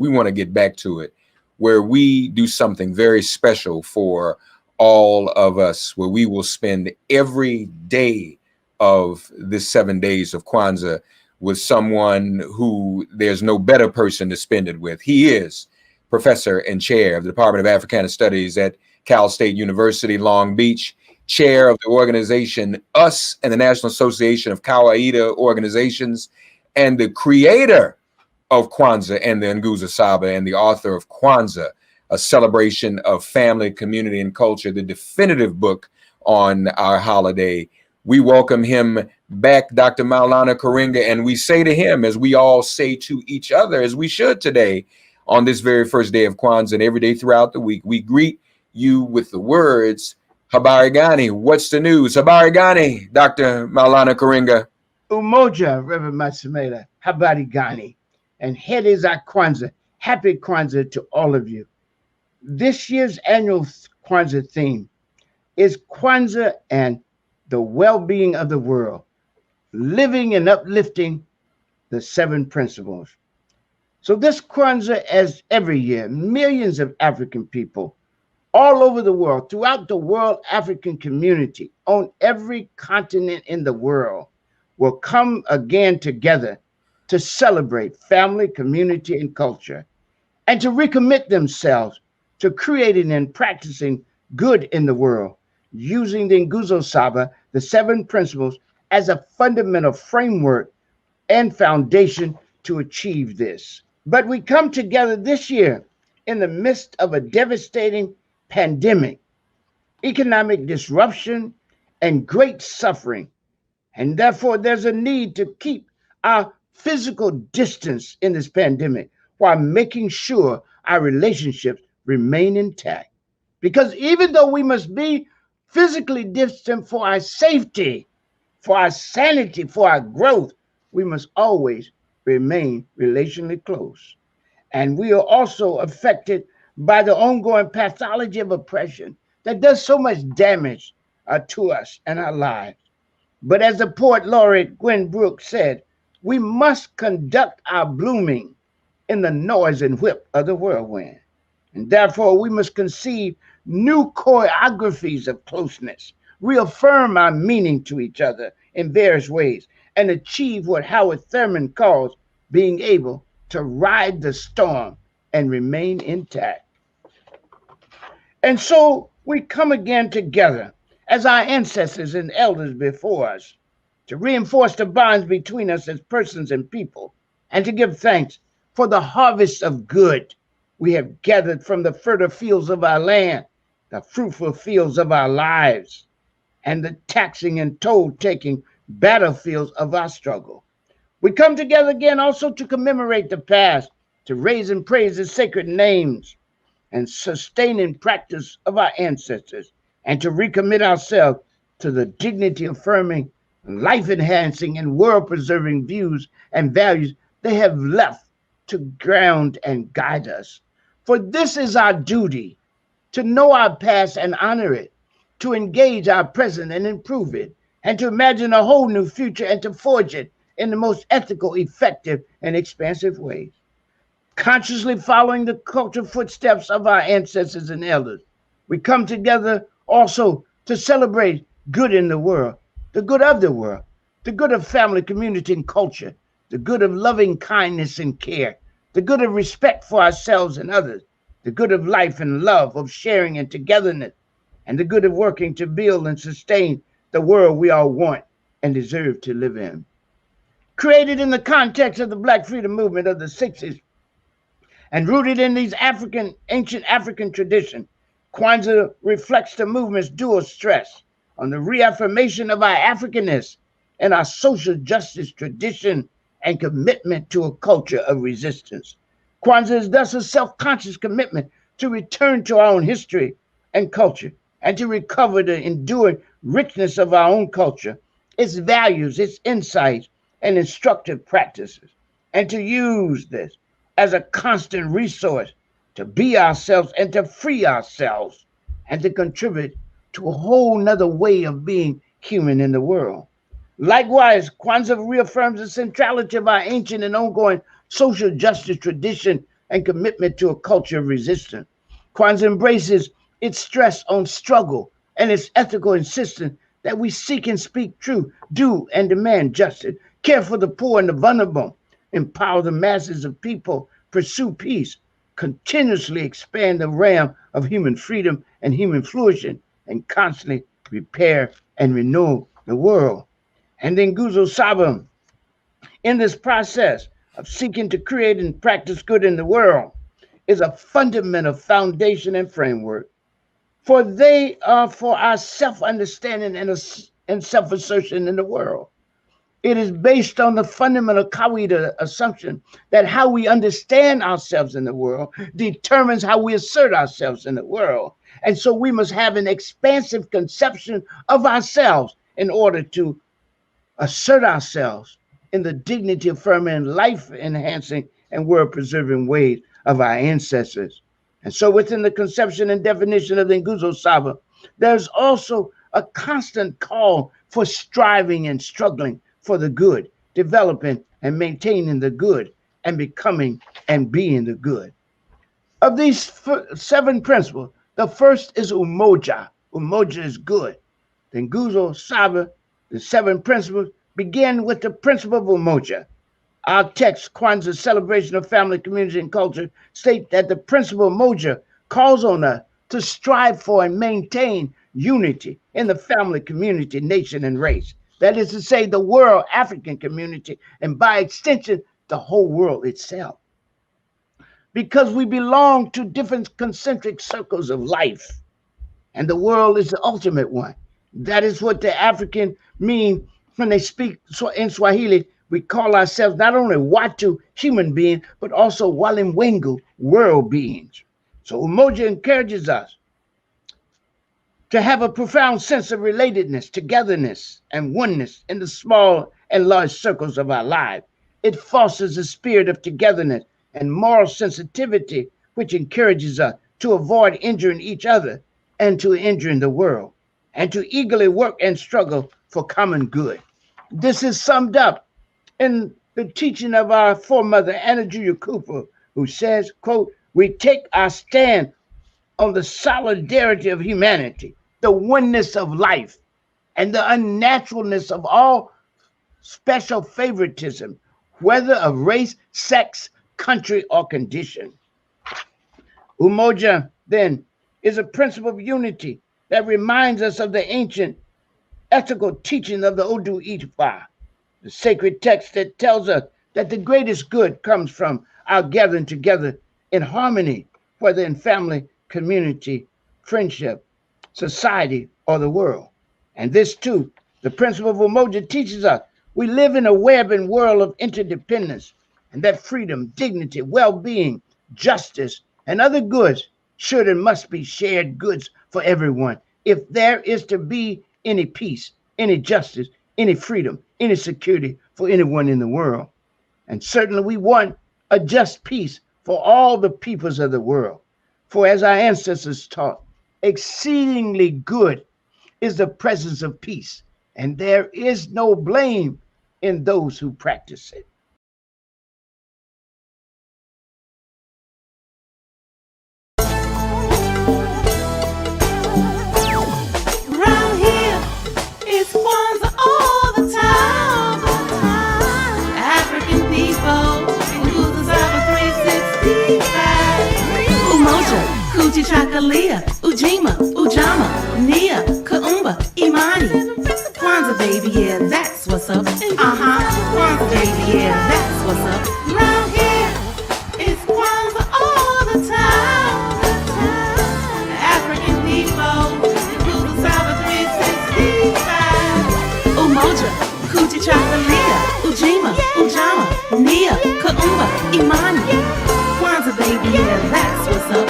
we want to get back to it, where we do something very special for all of us, where we will spend every day of this 7 days of Kwanzaa with someone who there's no better person to spend it with. He is professor and chair of the Department of Africana Studies at Cal State University, Long Beach, chair of the organization US and the National Association of Kawaida Organizations, and the creator of Kwanzaa and the Nguzo Saba, and the author of Kwanzaa, a celebration of family, community, and culture, the definitive book on our holiday. We welcome him back, Dr. Maulana Karenga, and we say to him, as we all say to each other, as we should today, on this very first day of Kwanzaa and every day throughout the week, we greet you with the words, Habari Gani, what's the news? Habari Gani, Dr. Maulana Karenga. Umoja, Reverend Matsumaila, Habari Gani, and heri za Kwanzaa. Happy Kwanzaa to all of you. This year's annual Kwanzaa theme is Kwanzaa and the well-being of the world, living and uplifting the 7 principles. So this Kwanzaa, as every year, millions of African people all over the world, throughout the world African community, on every continent in the world, will come again together to celebrate family, community, and culture, and to recommit themselves to creating and practicing good in the world, using the Nguzo Saba, the 7 principles, as a fundamental framework and foundation to achieve this. But we come together this year in the midst of a devastating pandemic, economic disruption, and great suffering. And therefore, there's a need to keep our physical distance in this pandemic while making sure our relationships remain intact. Because even though we must be physically distant for our safety, for our sanity, for our growth, we must always remain relationally close. And we are also affected by the ongoing pathology of oppression that does so much damage to us and our lives. But as the poet laureate Gwen Brooks said, we must conduct our blooming in the noise and whip of the whirlwind. And therefore, we must conceive new choreographies of closeness, reaffirm our meaning to each other in various ways, and achieve what Howard Thurman calls being able to ride the storm and remain intact. And so we come again together as our ancestors and elders before us to reinforce the bonds between us as persons and people, and to give thanks for the harvest of good we have gathered from the fertile fields of our land, the fruitful fields of our lives, and the taxing and toll-taking battlefields of our struggle. We come together again also to commemorate the past, to raise and praise the sacred names and sustaining practice of our ancestors, and to recommit ourselves to the dignity-affirming, life-enhancing, and world-preserving views and values they have left to ground and guide us. For this is our duty, to know our past and honor it, to engage our present and improve it, and to imagine a whole new future and to forge it in the most ethical, effective, and expansive ways. Consciously following the cultural footsteps of our ancestors and elders, we come together also to celebrate good in the world, the good of the world, the good of family, community, and culture, the good of loving kindness and care, the good of respect for ourselves and others, the good of life and love, of sharing and togetherness, and the good of working to build and sustain the world we all want and deserve to live in. Created in the context of the Black freedom movement of the 60s and rooted in these ancient African tradition, Kwanzaa reflects the movement's dual stress on the reaffirmation of our Africanness and our social justice tradition and commitment to a culture of resistance. Kwanzaa is thus a self-conscious commitment to return to our own history and culture and to recover the enduring richness of our own culture, its values, its insights, and instructive practices, and to use this as a constant resource to be ourselves and to free ourselves and to contribute to a whole nother way of being human in the world. Likewise, Kwanzaa reaffirms the centrality of our ancient and ongoing social justice tradition and commitment to a culture of resistance. Kwanzaa embraces its stress on struggle and its ethical insistence that we seek and speak true, do and demand justice, care for the poor and the vulnerable, empower the masses of people, pursue peace, continuously expand the realm of human freedom and human flourishing, and constantly repair and renew the world. And then Nguzo Saba, in this process of seeking to create and practice good in the world, is a fundamental foundation and framework. For they are for our self-understanding and self-assertion in the world. It is based on the fundamental Kawida assumption that how we understand ourselves in the world determines how we assert ourselves in the world. And so we must have an expansive conception of ourselves in order to assert ourselves in the dignity affirming, life enhancing, and world preserving ways of our ancestors. And so within the conception and definition of the Nguzo Saba, there's also a constant call for striving and struggling for the good, developing and maintaining the good, and becoming and being the good. Of these 7 principles, the first is umoja. Umoja is good. Then Nguzo Saba, the 7 principles, begin with the principle of umoja. Our text, Kwanzaa, celebration of family, community, and culture, state that the principle of umoja calls on us to strive for and maintain unity in the family, community, nation, and race. That is to say, the world, African community, and by extension, the whole world itself. Because we belong to different concentric circles of life, and the world is the ultimate one. That is what the African mean when they speak in Swahili. We call ourselves not only Watu, human beings, but also Walimwengu, world beings. So umoja encourages us to have a profound sense of relatedness, togetherness, and oneness in the small and large circles of our lives. It fosters a spirit of togetherness and moral sensitivity, which encourages us to avoid injuring each other and to injuring the world, and to eagerly work and struggle for common good. This is summed up in the teaching of our foremother, Anna Julia Cooper, who says, quote, "We take our stand on the solidarity of humanity, the oneness of life, and the unnaturalness of all special favoritism, whether of race, sex, country, or condition." Umoja, then, is a principle of unity that reminds us of the ancient ethical teaching of the Odu Ifa, the sacred text that tells us that the greatest good comes from our gathering together in harmony, whether in family, community, friendship, society, or the world. And this too, the principle of umoja teaches us we live in a web and world of interdependence, and that freedom, dignity, well-being, justice, and other goods should and must be shared goods for everyone if there is to be any peace, any justice, any freedom, any security for anyone in the world. And certainly we want a just peace for all the peoples of the world. For as our ancestors taught, exceedingly good is the presence of peace, and there is no blame in those who practice it. Chakalia, Ujima, Ujama, Nia, Kaumba, Imani. Kwanzaa baby, yeah, that's what's up. Kwanzaa baby, yeah, that's what's up. Round here, it's Kwanzaa all the time. African people, Nguzo Saba 365. Umoja, Kuchi Chakalia, Ujima, Ujama, Nia, Kaumba, Imani. Kwanzaa baby, yeah, that's what's up.